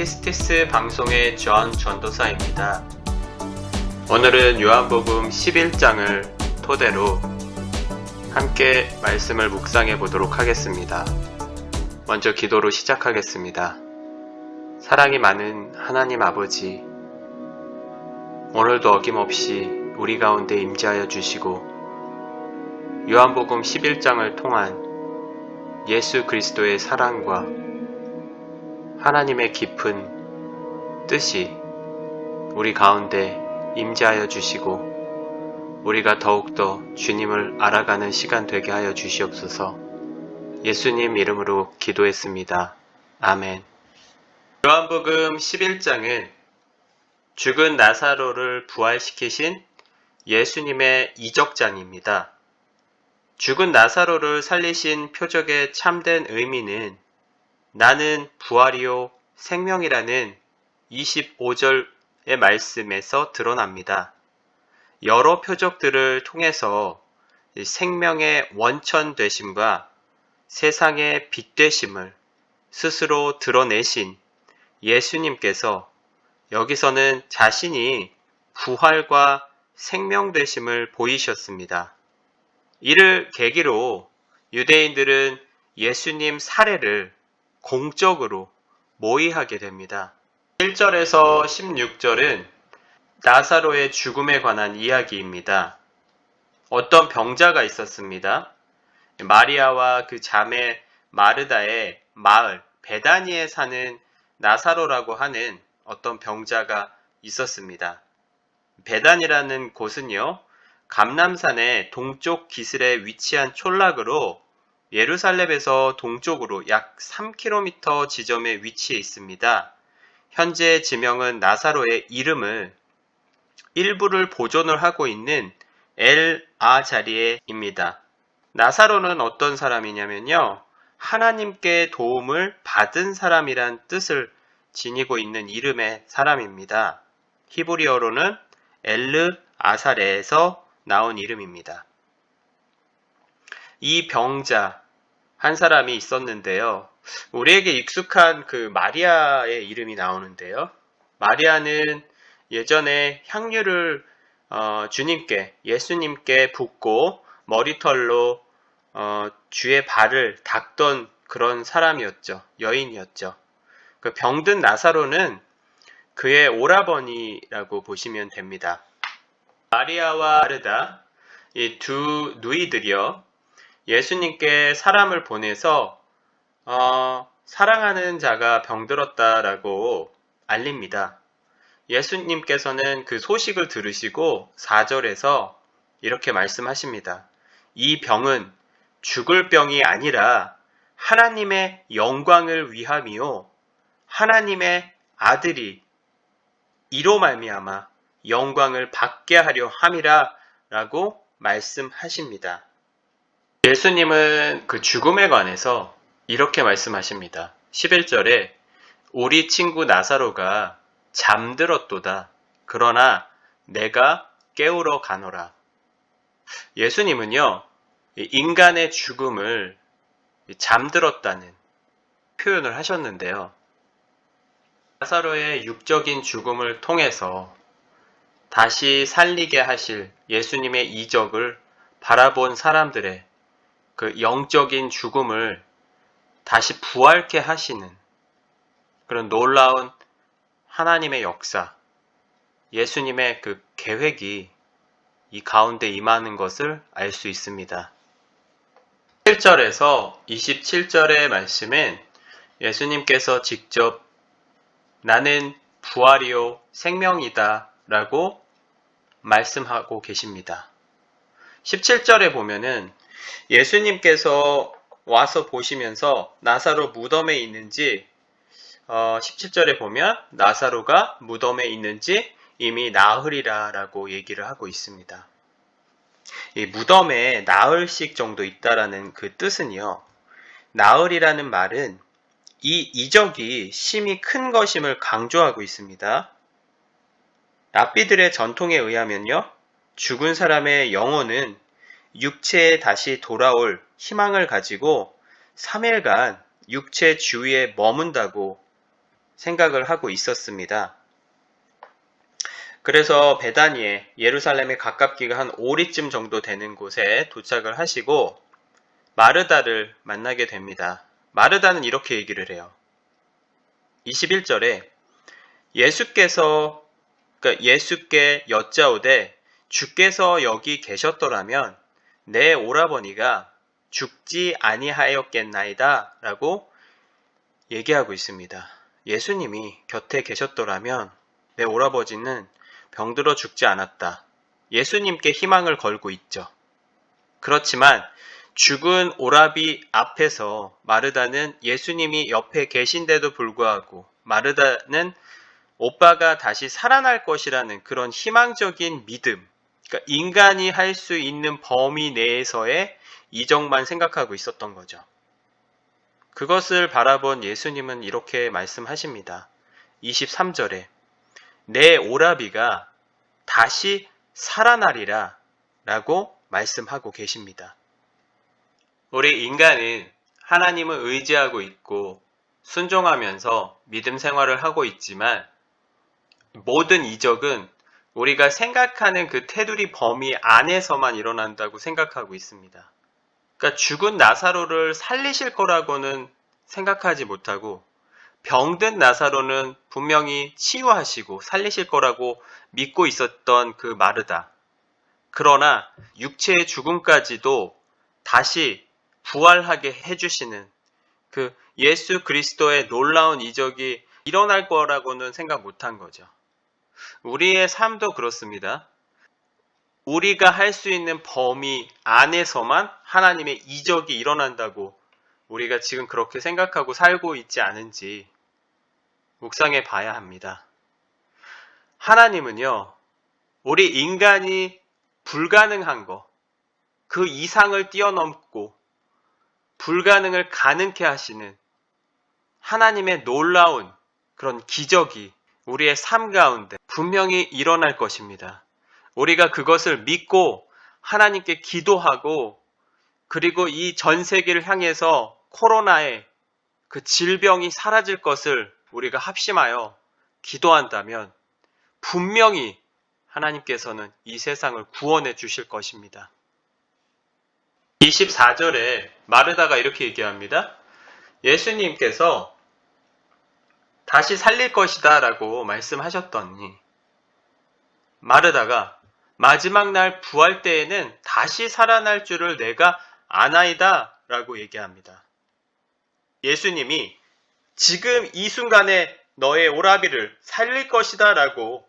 피스티스 방송의 존 전도사입니다. 오늘은 요한복음 11장을 토대로 함께 말씀을 묵상해 보도록 하겠습니다. 먼저 기도로 시작하겠습니다. 사랑이 많은 하나님 아버지, 오늘도 어김없이 우리 가운데 임재하여 주시고 요한복음 11장을 통한 예수 그리스도의 사랑과 하나님의 깊은 뜻이 우리 가운데 임재하여 주시고 우리가 더욱더 주님을 알아가는 시간 되게 하여 주시옵소서. 예수님 이름으로 기도했습니다. 아멘. 요한복음 11장은 죽은 나사로를 부활시키신 예수님의 이적장입니다. 죽은 나사로를 살리신 표적의 참된 의미는 나는 부활이요 생명이라는 25절의 말씀에서 드러납니다. 여러 표적들을 통해서 생명의 원천 되심과 세상의 빛 되심을 스스로 드러내신 예수님께서 여기서는 자신이 부활과 생명 되심을 보이셨습니다. 이를 계기로 유대인들은 예수님 살해를 공적으로 모의하게 됩니다. 1절에서 16절은 나사로의 죽음에 관한 이야기입니다. 어떤 병자가 있었습니다. 마리아와 그 자매 마르다의 마을 베다니에 사는 나사로라고 하는 어떤 병자가 있었습니다. 베단이라는 곳은요, 감람산의 동쪽 기슭에 위치한 촌락으로 예루살렘에서 동쪽으로 약 3km 지점에 위치해 있습니다. 현재 지명은 나사로의 이름을 일부를 보존을 하고 있는 엘아자리에입니다. 나사로는 어떤 사람이냐면요, 하나님께 도움을 받은 사람이란 뜻을 지니고 있는 이름의 사람입니다. 히브리어로는 엘르 아사레에서 나온 이름입니다. 이 병자 한 사람이 있었는데요. 우리에게 익숙한 그 마리아의 이름이 나오는데요. 마리아는 예전에 향유를 주님께, 예수님께 붓고 머리털로 주의 발을 닦던 그런 사람이었죠. 여인이었죠. 그 병든 나사로는 그의 오라버니라고 보시면 됩니다. 마리아와 마르다, 이 두 누이들이요, 예수님께 사람을 보내서 사랑하는 자가 병들었다라고 알립니다. 예수님께서는 그 소식을 들으시고 4절에서 이렇게 말씀하십니다. 이 병은 죽을 병이 아니라 하나님의 영광을 위함이요 하나님의 아들이 이로 말미암아 영광을 받게 하려 함이라 라고 말씀하십니다. 예수님은 그 죽음에 관해서 이렇게 말씀하십니다. 11절에 우리 친구 나사로가 잠들었도다. 그러나 내가 깨우러 가노라. 예수님은요, 인간의 죽음을 잠들었다는 표현을 하셨는데요. 나사로의 육적인 죽음을 통해서 다시 살리게 하실 예수님의 이적을 바라본 사람들의 그 영적인 죽음을 다시 부활케 하시는 그런 놀라운 하나님의 역사, 예수님의 그 계획이 이 가운데 임하는 것을 알 수 있습니다. 1절에서 27절의 말씀은 예수님께서 직접 나는 부활이요 생명이다 라고 말씀하고 계십니다. 17절에 보면은 예수님께서 와서 보시면서 나사로 무덤에 있는지 17절에 보면 나사로가 무덤에 있는지 이미 나흘이라 라고 얘기를 하고 있습니다. 이 무덤에 나흘씩 정도 있다라는 그 뜻은요, 나흘이라는 말은 이 이적이 심히 큰 것임을 강조하고 있습니다. 랍비들의 전통에 의하면요, 죽은 사람의 영혼은 육체에 다시 돌아올 희망을 가지고 3일간 육체 주위에 머문다고 생각을 하고 있었습니다. 그래서 베다니에 예루살렘에 가깝기가 한 5리쯤 정도 되는 곳에 도착을 하시고 마르다를 만나게 됩니다. 마르다는 이렇게 얘기를 해요. 21절에 예수께 여짜오되 주께서 여기 계셨더라면 내 오라버니가 죽지 아니하였겠나이다 라고 얘기하고 있습니다. 예수님이 곁에 계셨더라면 내 오라버지는 병들어 죽지 않았다. 예수님께 희망을 걸고 있죠. 그렇지만 죽은 오라비 앞에서 마르다는 예수님이 옆에 계신데도 불구하고 마르다는 오빠가 다시 살아날 것이라는 그런 희망적인 믿음, 그러니까 인간이 할 수 있는 범위 내에서의 이적만 생각하고 있었던 거죠. 그것을 바라본 예수님은 이렇게 말씀하십니다. 23절에 내 오라비가 다시 살아나리라 라고 말씀하고 계십니다. 우리 인간은 하나님을 의지하고 있고 순종하면서 믿음 생활을 하고 있지만 모든 이적은 우리가 생각하는 그 테두리 범위 안에서만 일어난다고 생각하고 있습니다. 그러니까 죽은 나사로를 살리실 거라고는 생각하지 못하고 병든 나사로는 분명히 치유하시고 살리실 거라고 믿고 있었던 그 마르다. 그러나 육체의 죽음까지도 다시 부활하게 해주시는 그 예수 그리스도의 놀라운 이적이 일어날 거라고는 생각 못한 거죠. 우리의 삶도 그렇습니다. 우리가 할 수 있는 범위 안에서만 하나님의 이적이 일어난다고 우리가 지금 그렇게 생각하고 살고 있지 않은지 묵상해 봐야 합니다. 하나님은요, 우리 인간이 불가능한 거, 그 이상을 뛰어넘고 불가능을 가능케 하시는 하나님의 놀라운 그런 기적이 우리의 삶 가운데 분명히 일어날 것입니다. 우리가 그것을 믿고 하나님께 기도하고 그리고 이 전 세계를 향해서 코로나의 그 질병이 사라질 것을 우리가 합심하여 기도한다면 분명히 하나님께서는 이 세상을 구원해 주실 것입니다. 24절에 마르다가 이렇게 얘기합니다. 예수님께서 다시 살릴 것이다 라고 말씀하셨더니 마르다가 마지막 날 부활 때에는 다시 살아날 줄을 내가 아나이다 라고 얘기합니다. 예수님이 지금 이 순간에 너의 오라비를 살릴 것이다 라고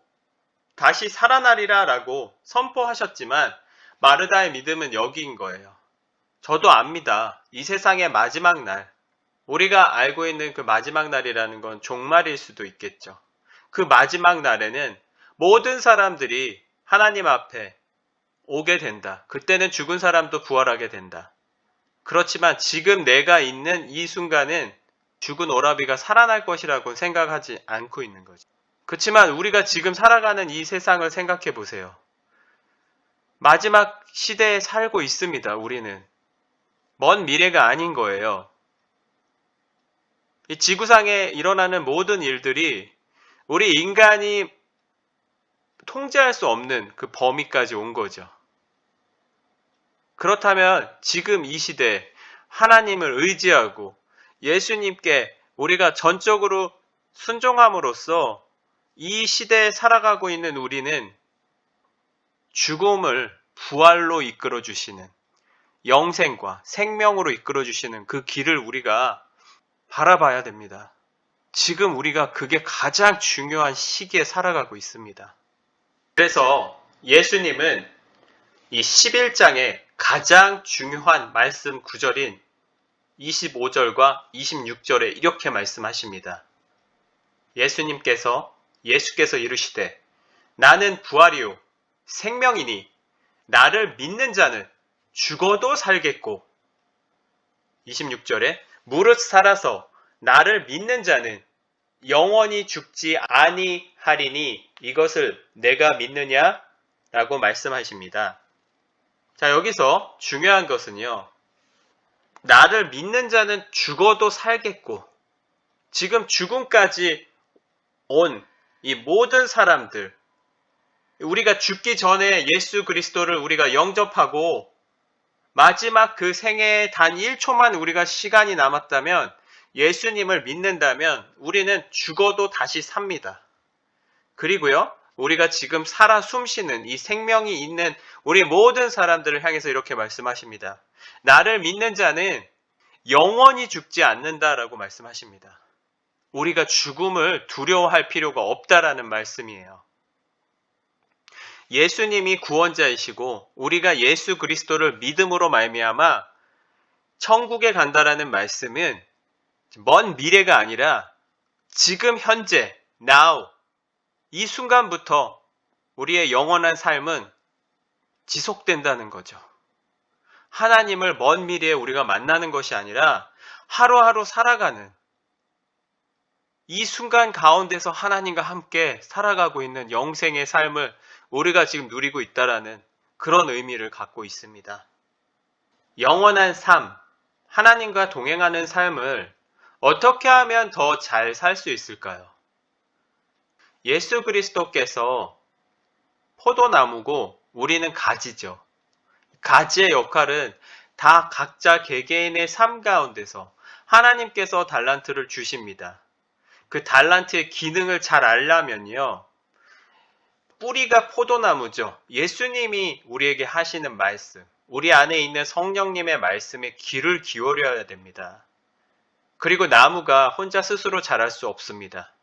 다시 살아나리라 라고 선포하셨지만 마르다의 믿음은 여기인 거예요. 저도 압니다. 이 세상의 마지막 날, 우리가 알고 있는 그 마지막 날이라는 건 종말일 수도 있겠죠. 그 마지막 날에는 모든 사람들이 하나님 앞에 오게 된다. 그때는 죽은 사람도 부활하게 된다. 그렇지만 지금 내가 있는 이 순간은 죽은 오라비가 살아날 것이라고 생각하지 않고 있는 거죠. 그렇지만 우리가 지금 살아가는 이 세상을 생각해 보세요. 마지막 시대에 살고 있습니다. 우리는. 먼 미래가 아닌 거예요. 이 지구상에 일어나는 모든 일들이 우리 인간이 통제할 수 없는 그 범위까지 온 거죠. 그렇다면 지금 이 시대 하나님을 의지하고 예수님께 우리가 전적으로 순종함으로써 이 시대에 살아가고 있는 우리는 죽음을 부활로 이끌어 주시는 영생과 생명으로 이끌어 주시는 그 길을 우리가 바라봐야 됩니다. 지금 우리가 그게 가장 중요한 시기에 살아가고 있습니다. 그래서 예수님은 이 11장의 가장 중요한 말씀 구절인 25절과 26절에 이렇게 말씀하십니다. 예수께서 이르시되 나는 부활이요 생명이니 나를 믿는 자는 죽어도 살겠고 26절에 무릇 살아서 나를 믿는 자는 영원히 죽지 아니하리니 이것을 내가 믿느냐? 라고 말씀하십니다. 자, 여기서 중요한 것은요. 나를 믿는 자는 죽어도 살겠고 지금 죽음까지 온 이 모든 사람들, 우리가 죽기 전에 예수 그리스도를 우리가 영접하고 마지막 그 생애의 단 1초만 우리가 시간이 남았다면, 예수님을 믿는다면 우리는 죽어도 다시 삽니다. 그리고요, 우리가 지금 살아 숨쉬는 이 생명이 있는 우리 모든 사람들을 향해서 이렇게 말씀하십니다. 나를 믿는 자는 영원히 죽지 않는다라고 말씀하십니다. 우리가 죽음을 두려워할 필요가 없다라는 말씀이에요. 예수님이 구원자이시고 우리가 예수 그리스도를 믿음으로 말미암아 천국에 간다라는 말씀은 먼 미래가 아니라 지금 현재, now, 이 순간부터 우리의 영원한 삶은 지속된다는 거죠. 하나님을 먼 미래에 우리가 만나는 것이 아니라 하루하루 살아가는, 이 순간 가운데서 하나님과 함께 살아가고 있는 영생의 삶을 우리가 지금 누리고 있다라는 그런 의미를 갖고 있습니다. 영원한 삶, 하나님과 동행하는 삶을 어떻게 하면 더 잘 살 수 있을까요? 예수 그리스도께서 포도나무고 우리는 가지죠. 가지의 역할은 다 각자 개개인의 삶 가운데서 하나님께서 달란트를 주십니다. 그 달란트의 기능을 잘 알려면요, 뿌리가 포도나무죠. 예수님이 우리에게 하시는 말씀, 우리 안에 있는 성령님의 말씀에 귀를 기울여야 됩니다. 그리고 나무가 혼자 스스로 자랄 수 없습니다.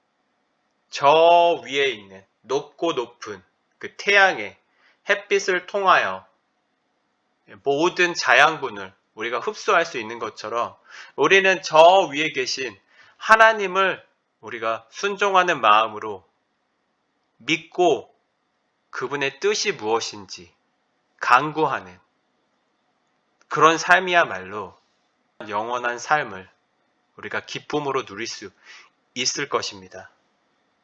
저 위에 있는 높고 높은 그 태양의 햇빛을 통하여 모든 자양분을 우리가 흡수할 수 있는 것처럼 우리는 저 위에 계신 하나님을 우리가 순종하는 마음으로 믿고 그분의 뜻이 무엇인지 간구하는 그런 삶이야말로 영원한 삶을 우리가 기쁨으로 누릴 수 있을 것입니다.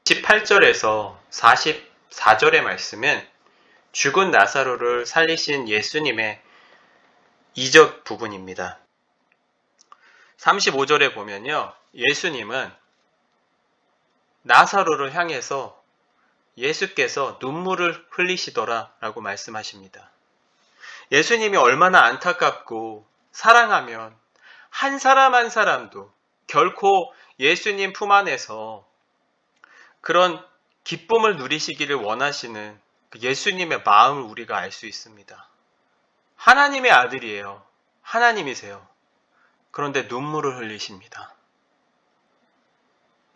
18절에서 44절의 말씀은 죽은 나사로를 살리신 예수님의 이적 부분입니다. 35절에 보면요, 예수님은 나사로를 향해서 예수께서 눈물을 흘리시더라 라고 말씀하십니다. 예수님이 얼마나 안타깝고 사랑하면 한 사람 한 사람도 결코 예수님 품 안에서 그런 기쁨을 누리시기를 원하시는 예수님의 마음을 우리가 알 수 있습니다. 하나님의 아들이에요. 하나님이세요. 그런데 눈물을 흘리십니다.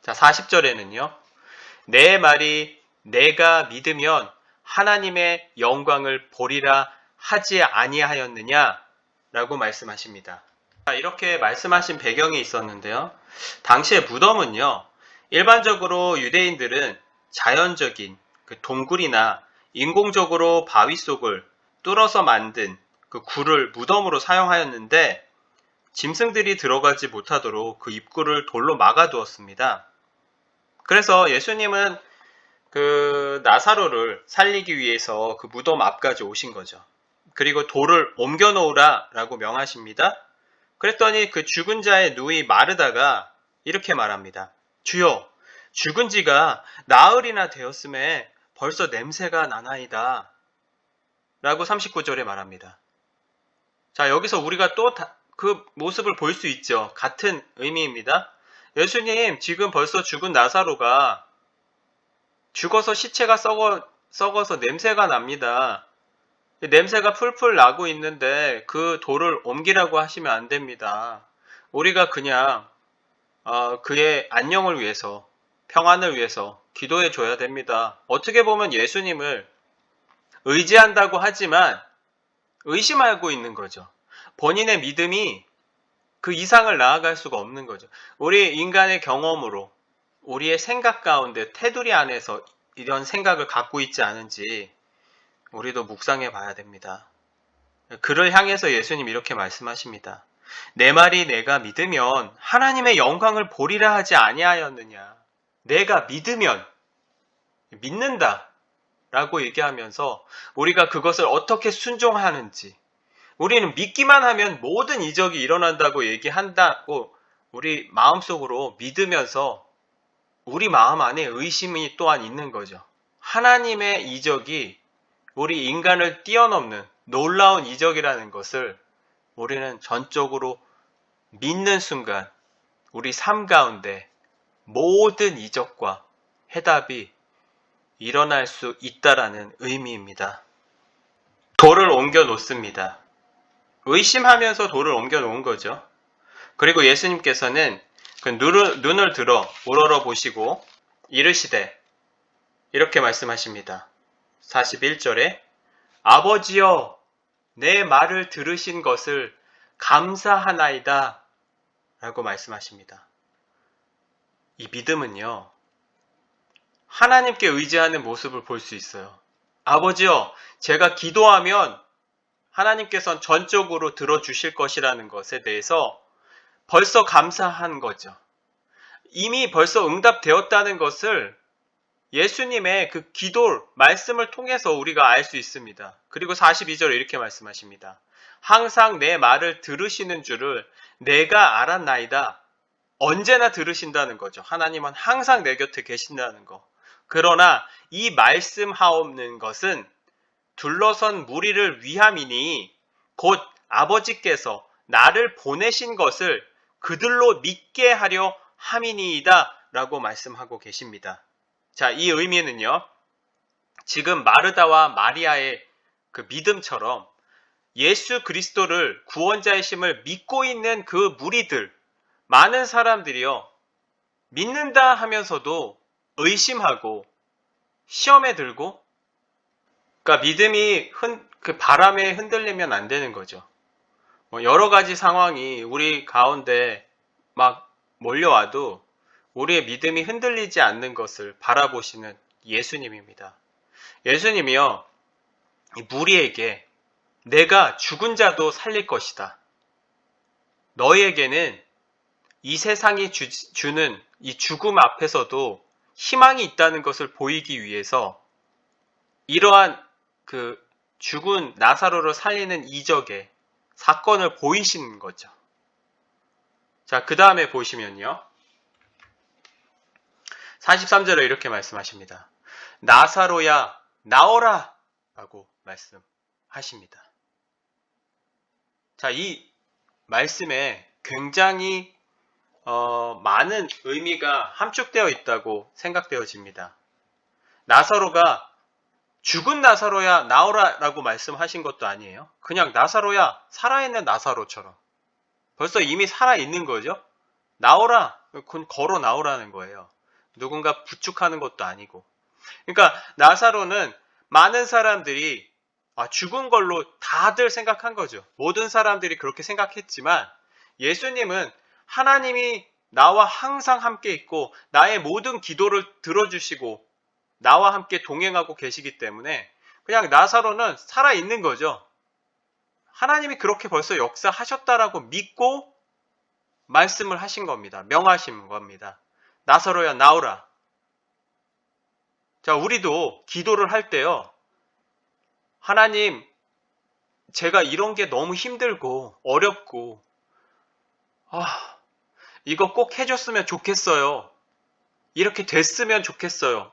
자, 40절에는요. 내 말이 내가 믿으면 하나님의 영광을 보리라 하지 아니하였느냐? 라고 말씀하십니다. 자, 이렇게 말씀하신 배경이 있었는데요. 당시의 무덤은요, 일반적으로 유대인들은 자연적인 그 동굴이나 인공적으로 바위 속을 뚫어서 만든 그 굴을 무덤으로 사용하였는데, 짐승들이 들어가지 못하도록 그 입구를 돌로 막아두었습니다. 그래서 예수님은 그 나사로를 살리기 위해서 그 무덤 앞까지 오신 거죠. 그리고 돌을 옮겨 놓으라 라고 명하십니다. 그랬더니 그 죽은 자의 누이 마르다가 이렇게 말합니다. 주여, 죽은 지가 나흘이나 되었음에 벌써 냄새가 나나이다 라고 39절에 말합니다. 자, 여기서 우리가 또 그 모습을 볼 수 있죠. 같은 의미입니다. 예수님, 지금 벌써 죽은 나사로가 죽어서 시체가 썩어서 냄새가 납니다. 냄새가 풀풀 나고 있는데 그 돌을 옮기라고 하시면 안 됩니다. 우리가 그냥 그의 안녕을 위해서, 평안을 위해서 기도해 줘야 됩니다. 어떻게 보면 예수님을 의지한다고 하지만 의심하고 있는 거죠. 본인의 믿음이 그 이상을 나아갈 수가 없는 거죠. 우리 인간의 경험으로 우리의 생각 가운데 테두리 안에서 이런 생각을 갖고 있지 않은지 우리도 묵상해 봐야 됩니다. 그를 향해서 예수님 이렇게 말씀하십니다. 내 말이 내가 믿으면 하나님의 영광을 보리라 하지 아니하였느냐. 내가 믿으면, 믿는다 라고 얘기하면서 우리가 그것을 어떻게 순종하는지, 우리는 믿기만 하면 모든 이적이 일어난다고 얘기한다고 우리 마음속으로 믿으면서 우리 마음 안에 의심이 또한 있는 거죠. 하나님의 이적이 우리 인간을 뛰어넘는 놀라운 이적이라는 것을 우리는 전적으로 믿는 순간 우리 삶 가운데 모든 이적과 해답이 일어날 수 있다라는 의미입니다. 돌을 옮겨 놓습니다. 의심하면서 돌을 옮겨 놓은 거죠. 그리고 예수님께서는 그 눈을 들어 우러러 보시고 이르시되 이렇게 말씀하십니다. 41절에 아버지여 내 말을 들으신 것을 감사하나이다 라고 말씀하십니다. 이 믿음은요, 하나님께 의지하는 모습을 볼 수 있어요. 아버지여, 제가 기도하면 하나님께서는 전적으로 들어주실 것이라는 것에 대해서 벌써 감사한 거죠. 이미 벌써 응답되었다는 것을 예수님의 그 기도, 말씀을 통해서 우리가 알 수 있습니다. 그리고 42절에 이렇게 말씀하십니다. 항상 내 말을 들으시는 줄을 내가 알았나이다. 언제나 들으신다는 거죠. 하나님은 항상 내 곁에 계신다는 거. 그러나 이 말씀하옵는 것은 둘러선 무리를 위함이니 곧 아버지께서 나를 보내신 것을 그들로 믿게 하려 함이니이다 라고 말씀하고 계십니다. 자, 이 의미는요, 지금 마르다와 마리아의 그 믿음처럼 예수 그리스도를 구원자의 심을 믿고 있는 그 무리들, 많은 사람들이요, 믿는다 하면서도 의심하고 시험에 들고, 그러니까 믿음이 그 바람에 흔들리면 안 되는 거죠. 여러 가지 상황이 우리 가운데 막 몰려와도 우리의 믿음이 흔들리지 않는 것을 바라보시는 예수님입니다. 예수님이요, 이 무리에게 내가 죽은 자도 살릴 것이다. 너희에게는 이 세상이 주는 이 죽음 앞에서도 희망이 있다는 것을 보이기 위해서 이러한 그 죽은 나사로를 살리는 이적의 사건을 보이시는 거죠. 자, 그 다음에 보시면요. 43절에 이렇게 말씀하십니다. 나사로야 나오라 라고 말씀하십니다. 자, 이 말씀에 굉장히 많은 의미가 함축되어 있다고 생각되어집니다. 나사로가 죽은 나사로야 나오라 라고 말씀하신 것도 아니에요. 그냥 나사로야 살아있는 나사로처럼 벌써 이미 살아있는 거죠. 나오라, 걸어 나오라는 거예요. 누군가 부축하는 것도 아니고. 그러니까 나사로는 많은 사람들이 죽은 걸로 다들 생각한 거죠. 모든 사람들이 그렇게 생각했지만 예수님은 하나님이 나와 항상 함께 있고 나의 모든 기도를 들어주시고 나와 함께 동행하고 계시기 때문에 그냥 나사로는 살아있는 거죠. 하나님이 그렇게 벌써 역사하셨다라고 믿고 말씀을 하신 겁니다. 명하신 겁니다. 나사로야 나오라. 자, 우리도 기도를 할 때요. 하나님, 제가 이런 게 너무 힘들고 어렵고 이거 꼭 해줬으면 좋겠어요. 이렇게 됐으면 좋겠어요.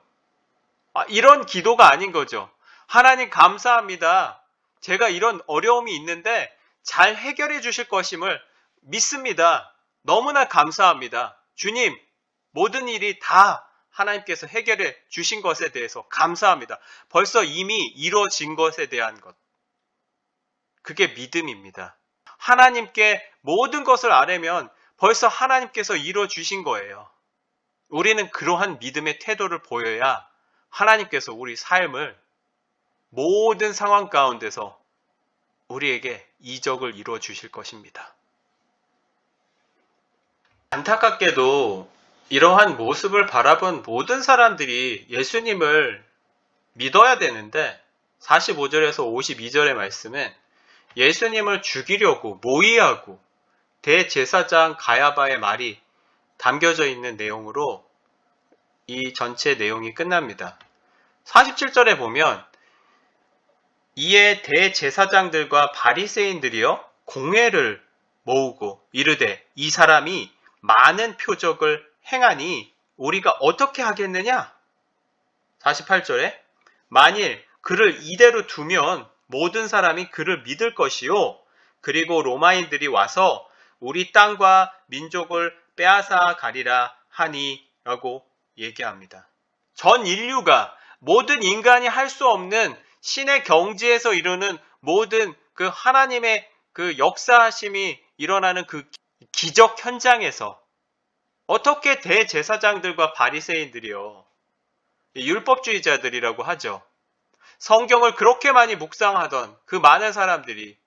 이런 기도가 아닌 거죠. 하나님 감사합니다. 제가 이런 어려움이 있는데 잘 해결해 주실 것임을 믿습니다. 너무나 감사합니다. 주님, 모든 일이 다 하나님께서 해결해 주신 것에 대해서 감사합니다. 벌써 이미 이루어진 것에 대한 것. 그게 믿음입니다. 하나님께 모든 것을 아뢰면 벌써 하나님께서 이루어 주신 거예요. 우리는 그러한 믿음의 태도를 보여야 하나님께서 우리 삶을 모든 상황 가운데서 우리에게 이적을 이루어 주실 것입니다. 안타깝게도 이러한 모습을 바라본 모든 사람들이 예수님을 믿어야 되는데 45절에서 52절의 말씀은 예수님을 죽이려고 모의하고 대제사장 가야바의 말이 담겨져 있는 내용으로 이 전체 내용이 끝납니다. 47절에 보면 이에 대제사장들과 바리새인들이여 공회를 모으고 이르되 이 사람이 많은 표적을 행하니 우리가 어떻게 하겠느냐? 48절에 만일 그를 이대로 두면 모든 사람이 그를 믿을 것이요. 그리고 로마인들이 와서 우리 땅과 민족을 빼앗아 가리라 하니 라고 얘기합니다. 전 인류가 모든 인간이 할 수 없는 신의 경지에서 이루는 모든 그 하나님의 그 역사하심이 일어나는 그 기적 현장에서 어떻게 대제사장들과 바리새인들이요, 율법주의자들이라고 하죠. 성경을 그렇게 많이 묵상하던 그 많은 사람들이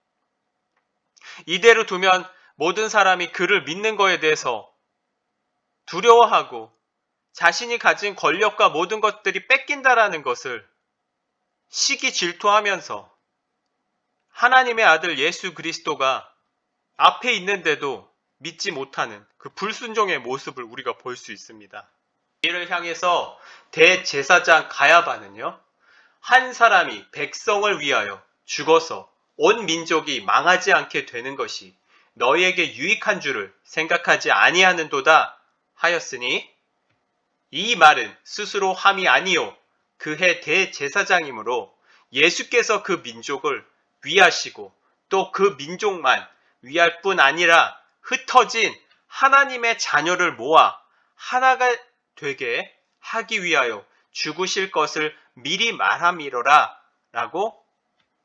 이대로 두면 모든 사람이 그를 믿는 거에 대해서 두려워하고 자신이 가진 권력과 모든 것들이 뺏긴다라는 것을 시기 질투하면서 하나님의 아들 예수 그리스도가 앞에 있는데도 믿지 못하는 그 불순종의 모습을 우리가 볼 수 있습니다. 이를 향해서 대제사장 가야바는요, 한 사람이 백성을 위하여 죽어서 온 민족이 망하지 않게 되는 것이 너희에게 유익한 줄을 생각하지 아니하는도다 하였으니 이 말은 스스로 함이 아니요 그해 대제사장이므로 예수께서 그 민족을 위하시고 또 그 민족만 위할 뿐 아니라 흩어진 하나님의 자녀를 모아 하나가 되게 하기 위하여 죽으실 것을 미리 말함이로라 라고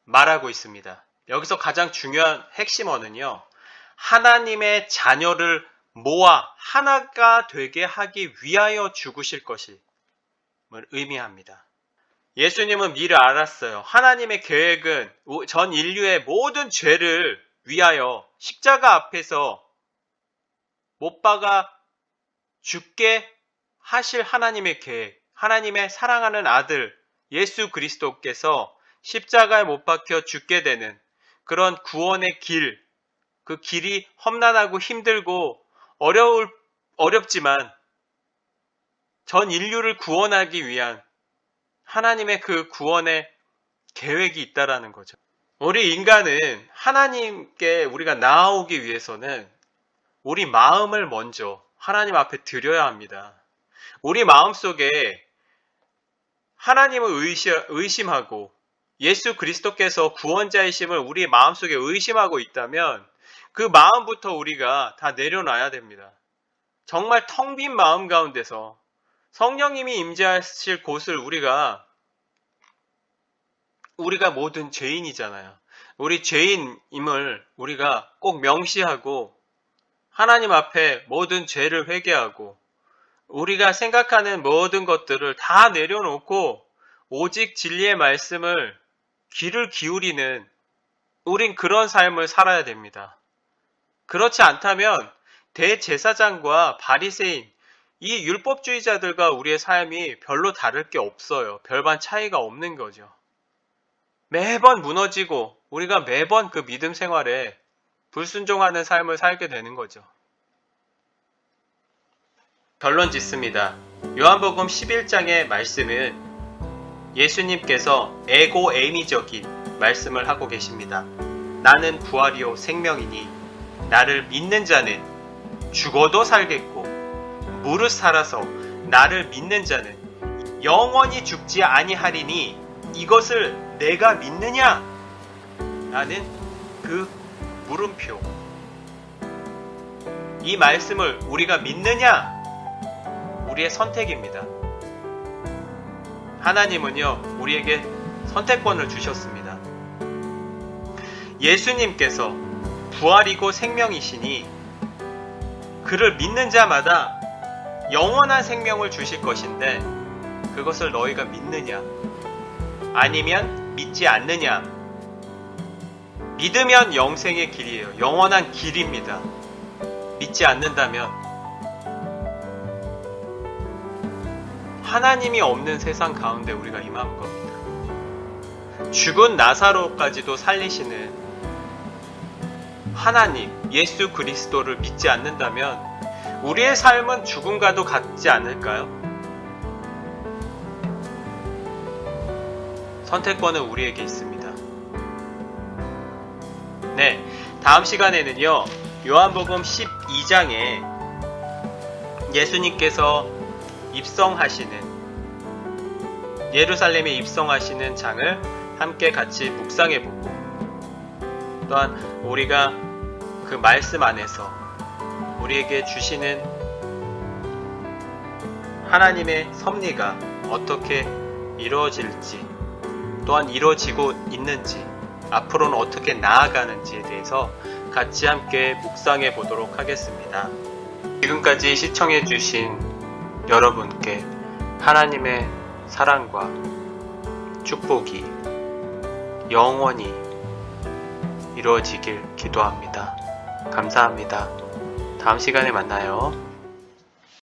말하고 있습니다. 여기서 가장 중요한 핵심어는요, 하나님의 자녀를 모아 하나가 되게 하기 위하여 죽으실 것을 의미합니다. 예수님은 미리 알았어요. 하나님의 계획은 전 인류의 모든 죄를 위하여 십자가 앞에서 못 박아 죽게 하실 하나님의 계획, 하나님의 사랑하는 아들 예수 그리스도께서 십자가에 못 박혀 죽게 되는 그런 구원의 길, 그 길이 험난하고 힘들고 어렵지만 전 인류를 구원하기 위한 하나님의 그 구원의 계획이 있다라는 거죠. 우리 인간은 하나님께 우리가 나아오기 위해서는 우리 마음을 먼저 하나님 앞에 드려야 합니다. 우리 마음속에 하나님을 의심하고 예수 그리스도께서 구원자이심을 우리 마음속에 의심하고 있다면 그 마음부터 우리가 다 내려놔야 됩니다. 정말 텅 빈 마음 가운데서 성령님이 임재하실 곳을 우리가 모든 죄인이잖아요. 우리 죄인임을 우리가 꼭 명시하고 하나님 앞에 모든 죄를 회개하고 우리가 생각하는 모든 것들을 다 내려놓고 오직 진리의 말씀을 귀를 기울이는 우린 그런 삶을 살아야 됩니다. 그렇지 않다면 대제사장과 바리새인, 이 율법주의자들과 우리의 삶이 별로 다를 게 없어요. 별반 차이가 없는 거죠. 매번 무너지고 우리가 매번 그 믿음 생활에 불순종하는 삶을 살게 되는 거죠. 결론 짓습니다. 요한복음 11장의 말씀은 예수님께서 에고에미적인 말씀을 하고 계십니다. 나는 부활이요 생명이니 나를 믿는 자는 죽어도 살겠고 무릇 살아서 나를 믿는 자는 영원히 죽지 아니하리니 이것을 내가 믿느냐? 라는 그 물음표. 이 말씀을 우리가 믿느냐? 우리의 선택입니다. 하나님은요, 우리에게 선택권을 주셨습니다. 예수님께서 부활이고 생명이시니 그를 믿는 자마다 영원한 생명을 주실 것인데 그것을 너희가 믿느냐? 아니면 믿지 않느냐? 믿으면 영생의 길이에요. 영원한 길입니다. 믿지 않는다면 하나님이 없는 세상 가운데 우리가 임한 겁니다. 죽은 나사로까지도 살리시는 하나님, 예수 그리스도를 믿지 않는다면 우리의 삶은 죽음과도 같지 않을까요? 선택권은 우리에게 있습니다. 네, 다음 시간에는요, 요한복음 12장에 예수님께서 입성하시는 예루살렘에 입성하시는 장을 함께 같이 묵상해보고 또한 우리가 그 말씀 안에서 우리에게 주시는 하나님의 섭리가 어떻게 이루어질지 또한 이루어지고 있는지 앞으로는 어떻게 나아가는지에 대해서 같이 함께 묵상해 보도록 하겠습니다. 지금까지 시청해 주신 여러분께 하나님의 사랑과 축복이 영원히 이루어지길 기도합니다. 감사합니다. 다음 시간에 만나요.